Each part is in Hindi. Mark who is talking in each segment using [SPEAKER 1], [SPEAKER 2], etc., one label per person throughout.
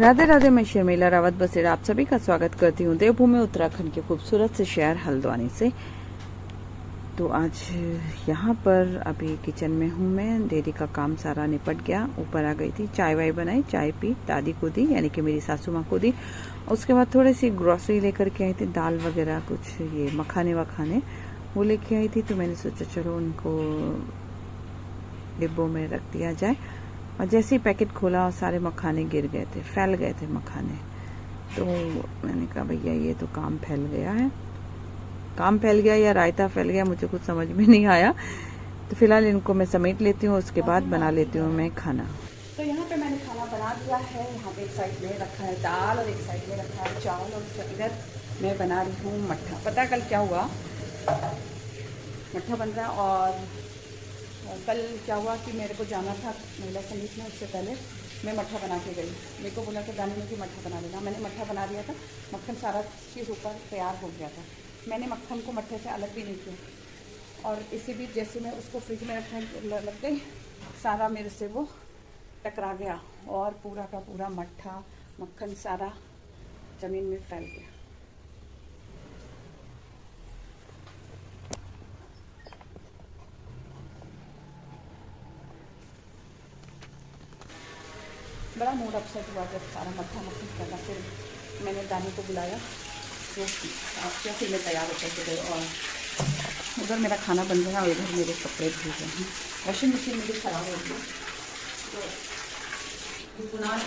[SPEAKER 1] राधे राधे, मैं शर्मिला रावत बसेरा आप सभी का स्वागत करती हूँ देवभूमि उत्तराखंड के खूबसूरत से शहर हल्द्वानी से। तो आज यहाँ पर अभी किचन में हूँ मैं। डेयरी का काम सारा निपट गया, ऊपर आ गई थी, चाय वाय बनाई, चाय पी, दादी को दी यानी कि मेरी सासू माँ को दी। उसके बाद थोड़ी सी ग्रोसरी लेकर के आई थी, दाल वगैरह कुछ ये मखाने वखाने वो लेके आई थी। तो मैंने सोचा चलो उनको डिब्बों में रख दिया जाए। और जैसे ही पैकेट खोला और सारे मखाने गिर गए थे, फैल गए थे मखाने। तो मैंने कहा भैया ये तो काम फैल गया है, काम फैल गया या रायता फैल गया, मुझे कुछ समझ में नहीं आया। तो फिलहाल इनको मैं समेट लेती हूँ, उसके बाद बना लेती हूँ मैं खाना। तो यहाँ पे मैंने खाना बना दिया है। यहाँ पे एक साइड में रखा है दाल और एक साइड में रखा है चावल, और इधर मैं बना रही हूँ मट्ठा। पता कल क्या हुआ, मट्ठा बन रहा है। और कल क्या हुआ कि मेरे को जाना था महिला संगीत में, उससे पहले मैं मट्ठा बना के गई। मेरे को बोला था दानी ने कि मट्ठा बना देना, मैंने मट्ठा बना दिया था। मक्खन सारा चीज़ ऊपर तैयार हो गया था, मैंने मक्खन को मट्ठे से अलग भी नहीं किया। और इसी बीच जैसे मैं उसको फ्रिज में रखने लग गई, सारा मेरे से वो टकरा गया और पूरा का पूरा मट्ठा मक्खन सारा ज़मीन में फैल गया। बड़ा मूड अपसेट हुआ जब सारा मट्ठा मक्खन करना। फिर मैंने दानी को बुलाया, तो क्या फिर मैं तैयार होकर गई। और उधर मेरा खाना बन गया और इधर मेरे कपड़े धुल गए हैं। वॉशिंग मशीन मेरी ख़राब हो गई, तो कुनाल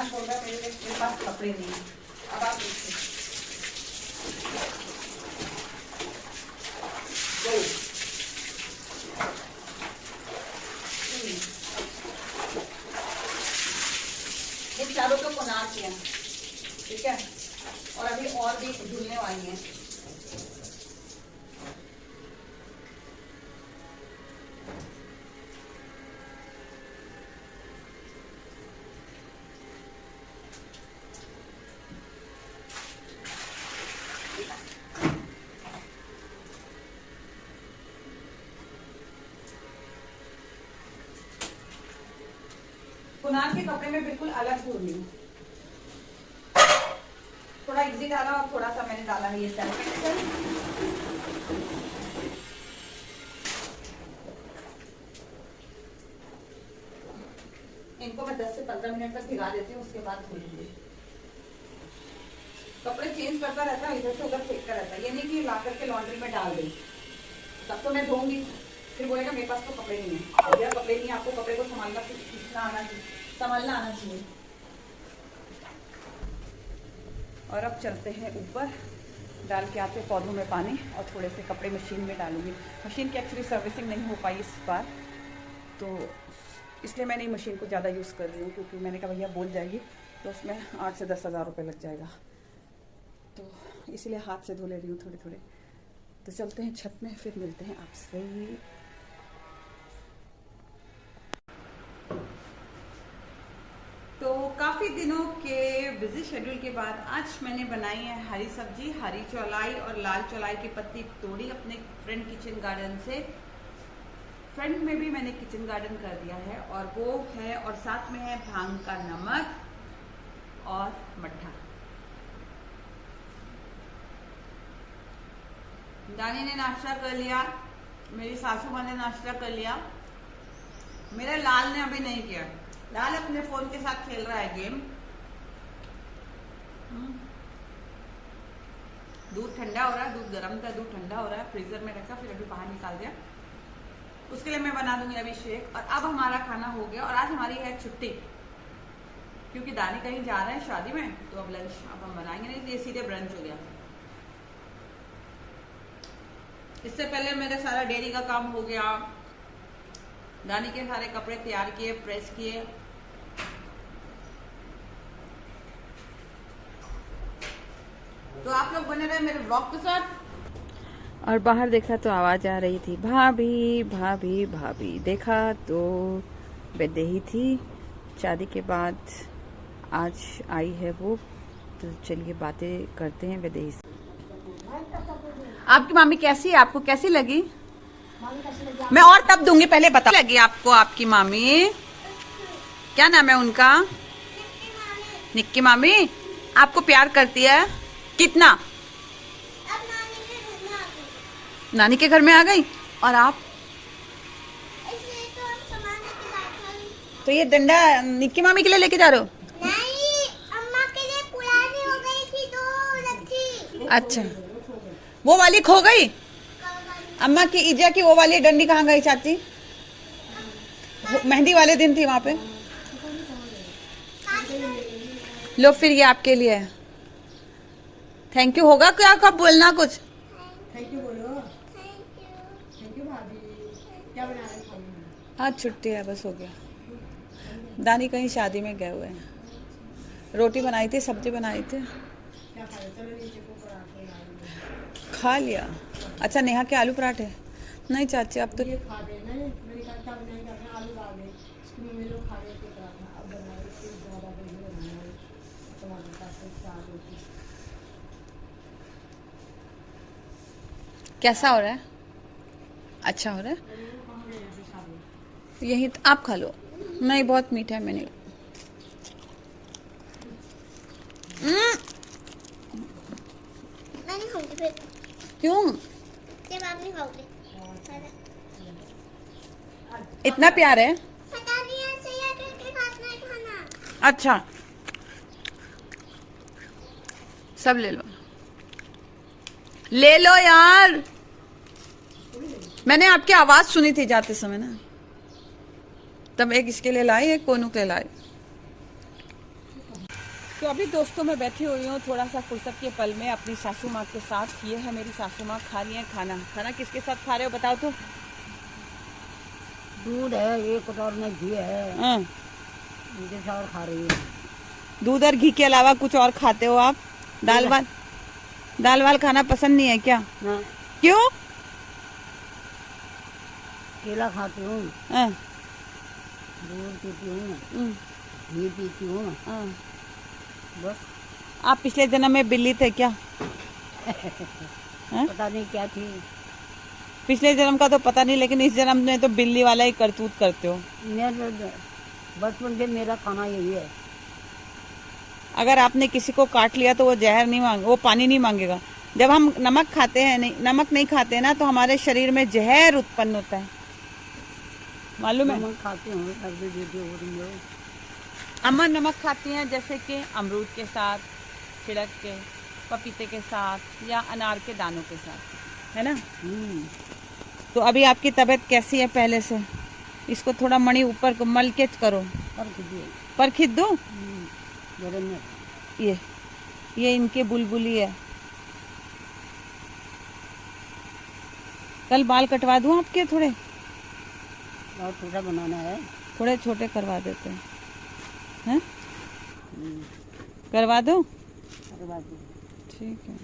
[SPEAKER 1] बोल रहा है मेरे पास कपड़े नहीं हैं। अब आप देखिए, ये चारों तो कुनाल के हैं, ठीक है। और अभी और भी धुलने वाली हैं। कुनाल के कपड़े में बिल्कुल अलग धुल रही हूँ, थोड़ा इजी डाला और थोड़ा सा मैंने डाला है ये सर्फ एक्सेल। इनको मैं 10 से 15 मिनट तक भिगा देती हूँ, उसके बाद धुलूंगी। कपड़े चेंज करता रहता है, इधर से उधर फेंकता रहता है। ये नहीं कि ला करके लॉन्ड्री में डाल दें, तब तो मैं धोऊंगी, फिर बोलेगा मेरे पास तो कपड़े नहीं है। भैया कपड़े नहीं, आपको कपड़े को संभालना आना चाहिए। और अब चलते हैं ऊपर, डाल के आते पौधों में पानी, और थोड़े से कपड़े मशीन में डालूंगी। मशीन की एक्चुअली सर्विसिंग नहीं हो पाई इस बार, तो इसलिए मैंने मशीन को ज़्यादा यूज़ कर रही हूँ, क्योंकि मैंने कहा भैया बोल जाएगी तो उसमें 8 से 10 हज़ार रुपये लग जाएगा, तो इसलिए हाथ से धो ले रही हूँ थोड़े थोड़े। तो चलते हैं छत में, फिर मिलते हैं आपसे। तो काफ़ी दिनों के बिजी शेड्यूल के बाद आज मैंने बनाई है हरी सब्जी, हरी चौलाई और लाल चौलाई की पत्ती तोड़ी अपने फ्रंट किचन गार्डन से। फ्रंट में भी मैंने किचन गार्डन कर दिया है, और वो है, और साथ में है भांग का नमक और मट्ठा। दानी ने नाश्ता कर लिया, मेरी सासू माँ ने नाश्ता कर लिया, मेरे लाल ने अभी नहीं किया। लाल अपने फोन के साथ खेल रहा है गेम। दूध ठंडा हो रहा है, दूध गर्म था, दूध ठंडा हो रहा है, फ्रीजर में रखा, फिर अभी बाहर निकाल दिया। उसके लिए मैं बना दूंगी अभी शेक। और अब हमारा खाना हो गया, और आज हमारी है छुट्टी, क्योंकि दानी कहीं जा रहे हैं शादी में, तो अब लंच अब हम बनाएंगे नहीं, ये सीधे ब्रंच हो गया। इससे पहले मेरा सारा डेयरी का काम हो गया, दानी के सारे कपड़े तैयार किए, प्रेस किए। तो आप लोग बने रहे मेरे ब्लॉग के साथ। और बाहर देखा तो आवाज आ रही थी, भाभी भाभी भाभी। देखा तो बेदेही थी, शादी के बाद आज आई है वो। तो चलिए बातें करते हैं बेदेही से। आपकी मामी कैसी है, आपको कैसी लगी? मैं और तब दूंगी, पहले बता लगी आपको आपकी मामी। क्या नाम है उनका? निक्की मामी। आपको प्यार करती है? कितना? नानी के घर में आ गई। और आप? तो ये डंडा निक्की मामी के लिए लेके जा रहे हो?
[SPEAKER 2] नहीं, अम्मा के लिए पुरानी हो गई थी तो रखी।
[SPEAKER 1] अच्छा, वो वाली खो गई? अम्मा की ईजा की वो वाली डंडी कहाँ गई चाची? मेहंदी वाले दिन थी वहां पे। लो फिर ये आपके लिए है। थैंक यू होगा क्या? कब बोलना कुछ?
[SPEAKER 3] थैंक यू बोलो। थैंक यू भाभी। क्या बना रहे खाने में?
[SPEAKER 1] आज छुट्टी है, बस हो गया। दानी कहीं शादी में गए हुए हैं। रोटी बनाई थी, सब्जी बनाई थी,
[SPEAKER 3] क्या खा रहे? चलो नीचे को पराठे आलू
[SPEAKER 1] खा लिया। अच्छा, नेहा के आलू पराठे? नहीं चाची, अब तो
[SPEAKER 3] ये खा रहे हैं ना। मेरी कहा क्या बनाएंगे? अपने आलू डाल दें। इसकी मम्मी लोग खा रहे थे पराठा, अब बना रहे थे ज़्यादा दही बनाना है, टमाटर का साग रोटी।
[SPEAKER 1] कैसा हो रहा है? अच्छा हो रहा है?
[SPEAKER 3] कहाँ गए हैं शादी?
[SPEAKER 1] यही आप खा लो। नहीं, बहुत मीठा है। मैंने
[SPEAKER 2] मैं नहीं खाऊंगी फिर।
[SPEAKER 1] क्यों?
[SPEAKER 2] जब आप नहीं खाओगे।
[SPEAKER 1] इतना प्यार है?
[SPEAKER 2] पता नहीं ऐसे ही करके खाना है खाना।
[SPEAKER 1] अच्छा, सब ले लो। ले लो यार, मैंने आपकी आवाज सुनी थी जाते समय ना, तब एक इसके लिए लाई, एक कोनू के लिए लाई। तो अभी दोस्तों में बैठी हुई हूँ थोड़ा सा फुर्सत के पल में अपनी सासू माँ के साथ। ये है मेरी सासू माँ, खा रही है खाना। खाना किसके साथ खा रहे हो बताओ तो?
[SPEAKER 3] दूध है, एक कटोर में घी है,
[SPEAKER 1] हाँ।
[SPEAKER 3] उनके साथ खा रही है।
[SPEAKER 1] दूध और घी के अलावा कुछ और खाते हो आप? दाल वाल खाना पसंद नहीं है क्या?
[SPEAKER 3] ना,
[SPEAKER 1] क्यों?
[SPEAKER 3] केला खाती हूँ,
[SPEAKER 1] हाँ,
[SPEAKER 3] दूध पीती हूँ,
[SPEAKER 1] हम्म,
[SPEAKER 3] घी पीती हूँ,
[SPEAKER 1] हाँ।
[SPEAKER 3] बस।
[SPEAKER 1] आप पिछले जन्म में बिल्ली थे क्या? हाँ?
[SPEAKER 3] पता नहीं क्या थी।
[SPEAKER 1] पिछले जन्म का तो पता नहीं, लेकिन इस जन्म में तो बिल्ली वाला ही करतूत करते हो।
[SPEAKER 3] मैं बचपन से मेरा खाना यही है।
[SPEAKER 1] अगर आपने किसी को काट लिया तो वो जहर नहीं मांगे, वो पानी नहीं मांगेगा। जब हम नमक खाते हैं, नमक नहीं खाते ना, तो हमारे शरीर में जहर उत्पन्न होता है, मालूम है?
[SPEAKER 3] नमक खाती हूँ, सब्जी देती हो तुम लोग।
[SPEAKER 1] अम्मा नमक खाती हैं जैसे कि अमरूद के साथ छिड़क के, पपीते के साथ, या अनार के दानों के साथ, है ना? तो अभी आपकी तबीयत कैसी है पहले से? इसको थोड़ा मणि ऊपर को मल के करो। पर खिद दो।
[SPEAKER 3] गरम में
[SPEAKER 1] ये इनके बुलबुली है। कल बाल कटवा दूं आपके? थोड़े
[SPEAKER 3] और छोटा बनाना है।
[SPEAKER 1] थोड़े छोटे करवा देते हैं, करवा दो?
[SPEAKER 3] करवा दो।
[SPEAKER 1] ठीक है।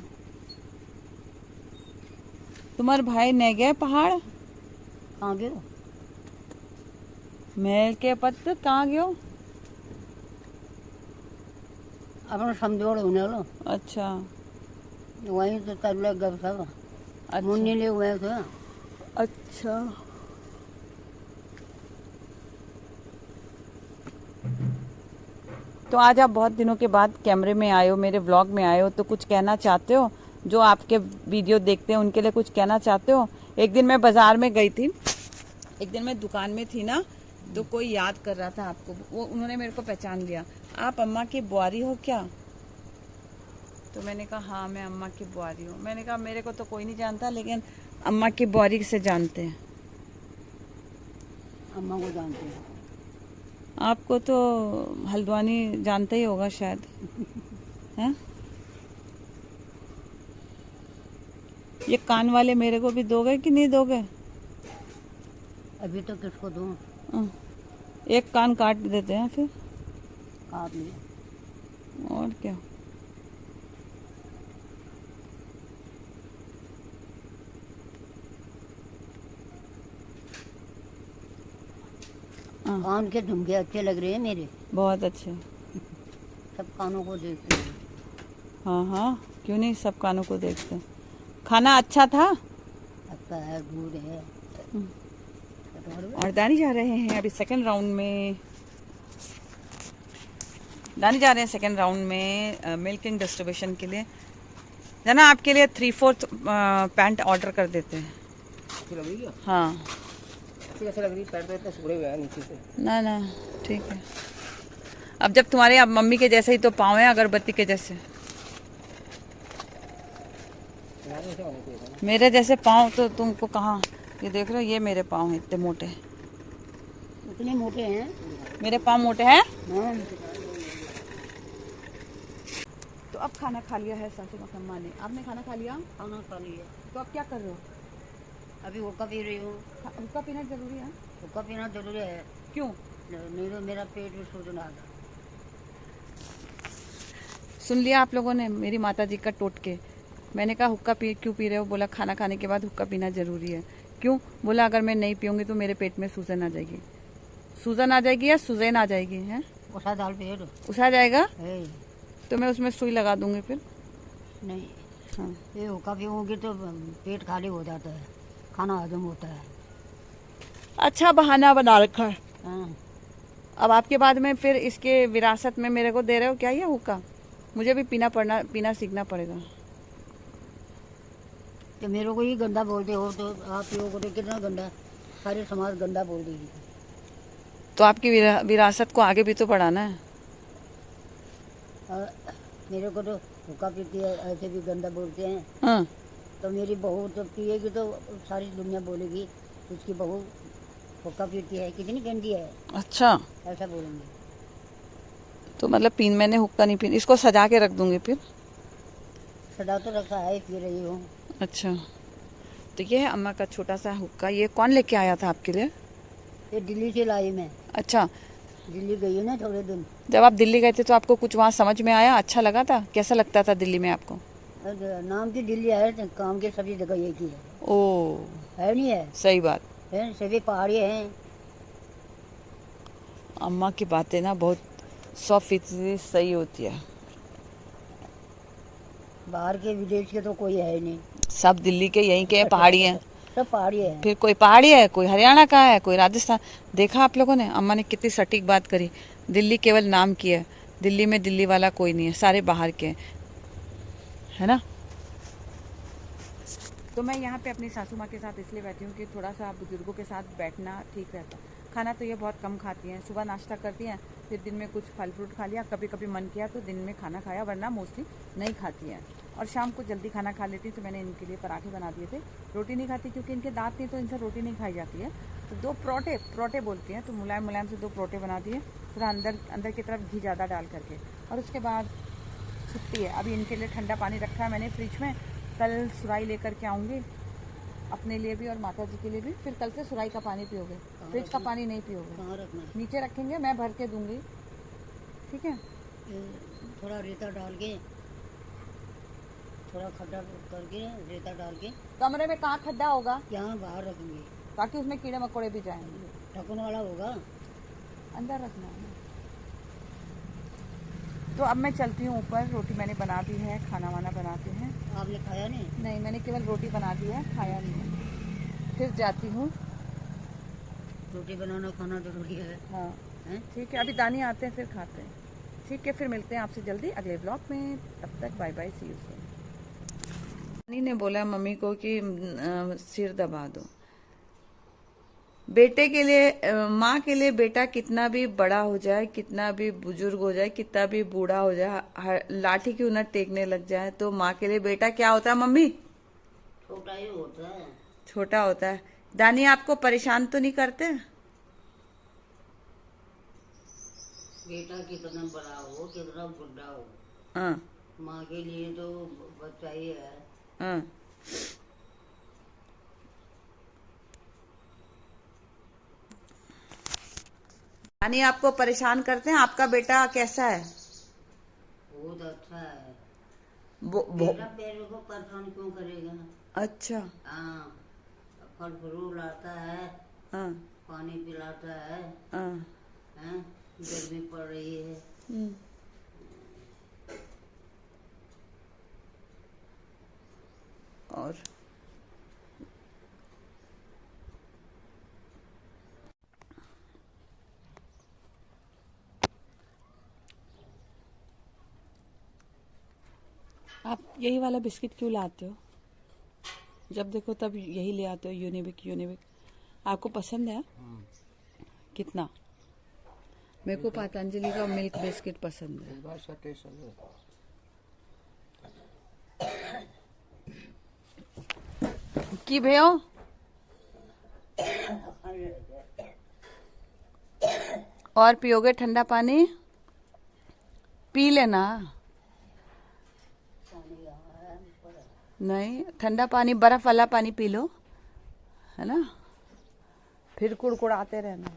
[SPEAKER 1] तुम्हारे भाई ने गए पहाड़?
[SPEAKER 3] कहाँ गए?
[SPEAKER 1] महल के पत्ते कहाँ गयो?
[SPEAKER 3] अपना समझोड़ होने लो।
[SPEAKER 1] अच्छा,
[SPEAKER 3] वहीं तो कर ले गप सब।
[SPEAKER 1] अच्छा,
[SPEAKER 3] मुन्नी ले हुए थे।
[SPEAKER 1] अच्छा। तो आज आप बहुत दिनों के बाद कैमरे में आए हो, मेरे व्लॉग में आए हो, तो कुछ कहना चाहते हो? जो आपके वीडियो देखते हैं उनके लिए कुछ कहना चाहते हो? एक दिन मैं बाजार में गई थी, एक दिन मैं दुकान में थी ना, तो कोई याद कर रहा था आपको, वो उन्होंने मेरे को पहचान लिया। आप अम्मा की बुआरी हो क्या? तो मैंने कहा हाँ, मैं अम्मा की बुआरी हूँ। मैंने कहा मेरे को तो कोई नहीं जानता, लेकिन अम्मा की बुआरी से जानते हैं।
[SPEAKER 3] अम्मा को जानते हैं।
[SPEAKER 1] आपको तो हल्द्वानी जानता ही होगा शायद, हैं? ये कान वाले मेरे को भी दोगे कि नहीं दोगे?
[SPEAKER 3] अभी तो किसको दूँ?
[SPEAKER 1] एक कान काट देते हैं फिर,
[SPEAKER 3] काट लिया।
[SPEAKER 1] और क्या।
[SPEAKER 3] कान के झुमके अच्छे लग रहे हैं मेरे।
[SPEAKER 1] बहुत अच्छे।
[SPEAKER 3] सब कानों को देखते हैं।
[SPEAKER 1] हाँ हाँ, क्यों नहीं, सब कानों को देखते हैं। खाना अच्छा था?
[SPEAKER 3] अच्छा है, दूध है।
[SPEAKER 1] और दानी जा रहे हैं अभी सेकंड राउंड में। दानी जा रहे हैं सेकेंड राउंड में मिल्किंग डिस्ट्रीब्यूशन के लिए। जाना आपके लिए 3/4 पैंट ऑर्डर कर देते हैं।
[SPEAKER 4] अच्छी लग रही है?
[SPEAKER 1] हाँ
[SPEAKER 4] अच्छी कैसे लग रही है? पैर तो इतने सिकुड़े हुए हैं नीचे से।
[SPEAKER 1] ना ना ठीक है। अब जब तुम्हारे अब मम्मी के जैसे ही तो पाँव हैं, अगरबत्ती के जैसे।
[SPEAKER 4] तुम्हारे जैसे होने चाहिए था ना।
[SPEAKER 1] मेरे जैसे पाँव तो तुमको कहाँ, ये देख रहे हो, ये मेरे पाँव हैं इतने मोटे।
[SPEAKER 3] इतने मोटे हैं।
[SPEAKER 1] मेरे पाँव मोटे हैं।
[SPEAKER 3] हाँ।
[SPEAKER 1] तो अब खाना खा लिया है सासू अम्मा ने। आपने खाना खा लिया?
[SPEAKER 3] खाना खा लिया।
[SPEAKER 1] तो अब क्या कर रहे हो?
[SPEAKER 3] अभी हुक्का पी रही हूँ।
[SPEAKER 1] हुक्का पीना जरूरी है?
[SPEAKER 3] हुक्का पीना जरूरी है।
[SPEAKER 1] क्यों?
[SPEAKER 3] नहीं तो मेरा पेट में सूजन आ गया।
[SPEAKER 1] सुन लिया आप लोगों ने मेरी माता जी का टोटके। मैंने कहा हुक्का पी क्यों पी रहे हो? बोला खाना खाने के बाद हुक्का पीना जरूरी है। क्यों? बोला अगर मैं नहीं पीऊंगी तो मेरे पेट में सूजन आ जाएगी। सूजन आ जाएगी या सूजन आ जाएगी? हैं?
[SPEAKER 3] उठा दाल पेट
[SPEAKER 1] उसा जाएगा
[SPEAKER 3] है।
[SPEAKER 1] तो मैं उसमें सुई लगा दूंगी फिर।
[SPEAKER 3] नहीं,
[SPEAKER 1] हाँ
[SPEAKER 3] ये हुक्का पीऊँगी तो पेट खाली हो जाता है, खाना हजम होता है।
[SPEAKER 1] अच्छा बहाना बना रखा है।
[SPEAKER 3] हाँ।
[SPEAKER 1] अब आपके बाद में फिर इसके विरासत में मेरे को दे रहे हो क्या ये हुक्का? मुझे भी पीना सीखना पड़ेगा।
[SPEAKER 3] तो मेरे को ही गंदा बोलते हो तो आप लोगों को कितना गंदा, सारे समाज गंदा बोल देगी।
[SPEAKER 1] तो आपकी विरासत को आगे भी तो बढ़ाना है।
[SPEAKER 3] और मेरे को तो हुक्का पीती है ऐसे भी गंदा बोलते हैं।
[SPEAKER 1] हाँ
[SPEAKER 3] तो मेरी बहू तो पिएगी तो सारी दुनिया बोलेगी उसकी बहू हुक्का पीती है, कितनी गंदी है,
[SPEAKER 1] अच्छा
[SPEAKER 3] ऐसा बोलेंगे।
[SPEAKER 1] तो मतलब मैंने हुक्का नहीं पीन, इसको सजा के रख दूंगी फिर।
[SPEAKER 3] सदा तो रखा है, पी रही हूँ।
[SPEAKER 1] अच्छा तो ये है अम्मा का छोटा सा हुक्का। ये कौन लेके आया था आपके लिए?
[SPEAKER 3] ये दिल्ली से लाई मैं।
[SPEAKER 1] अच्छा
[SPEAKER 3] दिल्ली गई हूँ ना थोड़े दिन।
[SPEAKER 1] जब आप दिल्ली गए थे तो आपको कुछ वहाँ समझ में आया? अच्छा लगा था? कैसा लगता था दिल्ली में आपको?
[SPEAKER 3] नाम की दिल्ली है, तो काम के सभी जगह एक ही है।
[SPEAKER 1] ओ
[SPEAKER 3] है नहीं है?
[SPEAKER 1] सही बात।
[SPEAKER 3] है, सभी पहाड़ी हैं।
[SPEAKER 1] अम्मा की बातें ना बहुत 100% सही होती है।
[SPEAKER 3] बाहर के विदेश के तो कोई है नहीं,
[SPEAKER 1] सब दिल्ली के यहीं के पहाड़ी हैं।
[SPEAKER 3] सब पहाड़ी है।
[SPEAKER 1] फिर कोई पहाड़ी है, कोई हरियाणा का है, कोई राजस्थान। देखा आप लोगों ने अम्मा ने कितनी सटीक बात करी। दिल्ली केवल नाम की है, दिल्ली में दिल्ली वाला कोई नहीं है, सारे बाहर के हैं, है ना। तो मैं यहाँ पे अपनी सासू माँ के साथ इसलिए बैठी हूँ कि थोड़ा सा बुजुर्गों के साथ बैठना ठीक रहता है। खाना तो ये बहुत कम खाती हैं, सुबह नाश्ता करती हैं, फिर दिन में कुछ फल फ्रूट खा लिया, कभी कभी मन किया तो दिन में खाना खाया, वरना मोस्टली नहीं खाती हैं। और शाम को जल्दी खाना खा लेती, तो मैंने इनके लिए पराठे बना दिए थे। रोटी नहीं खाती क्योंकि इनके दांत नहीं, तो इनसे रोटी नहीं खाई जाती है। तो 2 परोठे बोलती हैं, तो मुलायम मुलायम से 2 परोठे बना दिए, थोड़ा अंदर की तरफ घी ज़्यादा डाल करके। और उसके बाद छुट्टी है। अभी इनके लिए ठंडा पानी रखा है मैंने फ्रिज में, कल सुराई लेकर के आऊँगी अपने लिए भी और माता जी के लिए भी। फिर कल से सुराई का पानी पियोगे, फ्रिज का पानी नहीं पियोगे।
[SPEAKER 3] कहाँ रखना है?
[SPEAKER 1] नीचे रखेंगे, मैं भर के दूंगी, ठीक है।
[SPEAKER 3] ये थोड़ा रेता डाल के, थोड़ा खड्डा करके, रेता डाल के
[SPEAKER 1] कमरे में कहाँ खड्डा होगा?
[SPEAKER 3] यहाँ बाहर रखेंगे,
[SPEAKER 1] ताकि उसमें कीड़े मकोड़े भी जाएंगे।
[SPEAKER 3] ढक्कन वाला होगा।
[SPEAKER 1] अंदर रखना है। तो अब मैं चलती हूँ ऊपर, रोटी मैंने बना दी है, खाना वाना बनाते हैं।
[SPEAKER 3] आपने खाया नहीं?
[SPEAKER 1] नहीं, मैंने केवल रोटी बना दी है, खाया नहीं है। फिर जाती हूँ।
[SPEAKER 3] रोटी बनाना खाना जरूरी है।
[SPEAKER 1] हाँ
[SPEAKER 3] हैं?
[SPEAKER 1] ठीक है, अभी दानी आते हैं फिर खाते हैं। ठीक है, फिर मिलते हैं आपसे जल्दी अगले ब्लॉग में। तब तक bye bye, see you soon. Dani ने बोला मम्मी को कि सिर दबा दो। बेटे के लिए, माँ के लिए बेटा कितना भी बड़ा हो जाए, कितना भी बुजुर्ग हो जाए, कितना भी बूढ़ा हो जाए, लाठी क्यों न टेकने लग जाए, तो माँ के लिए बेटा क्या होता है मम्मी?
[SPEAKER 3] छोटा ही होता है।
[SPEAKER 1] छोटा होता है। दानी आपको परेशान तो नहीं करते?
[SPEAKER 3] बेटा कितना बड़ा हो, कितना बुढ़ा हो,
[SPEAKER 1] हाँ
[SPEAKER 3] माँ के लिए तो बच्चा ही है।
[SPEAKER 1] हाँ। दानी आपको परेशान करते हैं? आपका बेटा कैसा है?
[SPEAKER 3] बहुत अच्छा है।
[SPEAKER 1] बो, बो,
[SPEAKER 3] बेटा मेरे को परेशान क्यों करेगा?
[SPEAKER 1] अच्छा।
[SPEAKER 3] हाँ, फल फ्रूट लाता है,
[SPEAKER 1] हाँ
[SPEAKER 3] पानी पिलाता है।
[SPEAKER 1] हाँ।
[SPEAKER 3] हैं? गर्मी पड़ रही है।
[SPEAKER 1] हम्म। और आप यही वाला बिस्किट क्यों लाते हो? जब देखो तब यही ले आते हो, यूनिबिक यूनिबिक। आपको पसंद है? कितना? मेरे को पतंजलि का मिल्क बिस्किट पसंद है।
[SPEAKER 4] इस बार इसका टेस्ट अलग है।
[SPEAKER 1] की भयो और पियोगे ठंडा पानी? पी लेना। नहीं, ठंडा पानी, बर्फ वाला पानी पी लो, है ना, फिर कुड़कुड़ाते रहना।